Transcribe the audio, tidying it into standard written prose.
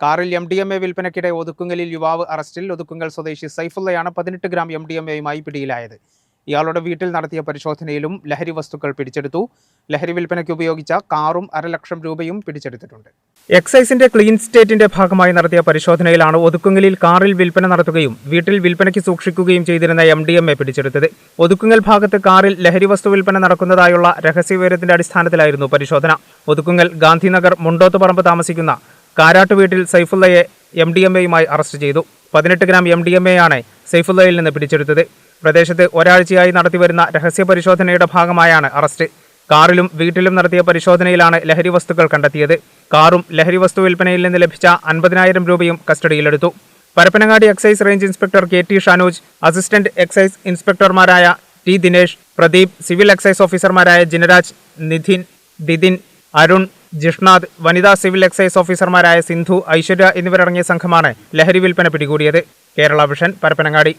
കാറിൽ MDMA വിൽപ്പനയ്ക്കിടെ ഒതുക്കുങ്ങലിൽ യുവാവ് അറസ്റ്റിൽ. ഒതുക്കുങ്ങൽ സ്വദേശി സൈഫുള്ളയാണ് 18 ഗ്രാം MDMAയുമായി പിടിയിലായത്. ഇയാളുടെ വീട്ടിൽ നടത്തിയ പരിശോധനയിലും ലഹരി വസ്തുക്കൾ പിടിച്ചെടുത്തു. ലഹരി വിൽപ്പനയ്ക്ക് ഉപയോഗിച്ച കാറും 1.5 ലക്ഷം രൂപയും പിടിച്ചെടുത്തിട്ടുണ്ട്. എക്സൈസിന്റെ ക്ലീൻ സ്റ്റേറ്റിന്റെ ഭാഗമായി നടത്തിയ പരിശോധനയിലാണ് ഒതുക്കുങ്ങലിൽ കാറിൽ വിൽപ്പന നടത്തുകയും വീട്ടിൽ വിൽപ്പനയ്ക്ക് സൂക്ഷിക്കുകയും ചെയ്തിരുന്ന MDMA പിടിച്ചെടുത്തത്. ഒതുക്കുങ്ങൽ ഭാഗത്ത് കാറിൽ ലഹരി വസ്തു വിൽപ്പന നടക്കുന്നതായുള്ള രഹസ്യവിവരത്തിന്റെ അടിസ്ഥാനത്തിലായിരുന്നു പരിശോധന. ഒതുക്കുങ്ങൽ ഗാന്ധിനഗർ മുണ്ടോത്തുപറമ്പ് താമസിക്കുന്ന കാരാട്ട് വീട്ടിൽ സൈഫുള്ളയെ MDMAയുമായി അറസ്റ്റ് ചെയ്തു. 18 ഗ്രാം MDMAയാണ് സൈഫുള്ളയിൽ നിന്ന് പിടിച്ചെടുത്തത്. പ്രദേശത്ത് ഒരാഴ്ചയായി നടത്തിവരുന്ന രഹസ്യ പരിശോധനയുടെ ഭാഗമായാണ് അറസ്റ്റ്. കാറിലും വീട്ടിലും നടത്തിയ പരിശോധനയിലാണ് ലഹരി വസ്തുക്കൾ കണ്ടെത്തിയത്. കാറും ലഹരി വസ്തു വിൽപ്പനയിൽ നിന്ന് ലഭിച്ച 50,000 രൂപയും കസ്റ്റഡിയിലെടുത്തു. Parappanangadi excise range inspector KT Shanoj, assistant excise ഇൻസ്പെക്ടർമാരായ T Dinesh, Pradeep, civil excise ഓഫീസർമാരായ ജിനരാജ്, നിധിൻ, ദിദിൻ, അരുൺ, ജിഷ്നാഥ്, വനിതാ സിവിൽ എക്സൈസ് ഓഫീസർമാരായ സിന്ധു, ഐശ്വര്യ എന്നിവരടങ്ങിയ സംഘമാണ് ലഹരി വിൽപ്പന പിടികൂടിയത്. കേരള വിഷൻ, പരപ്പനങ്ങാടി.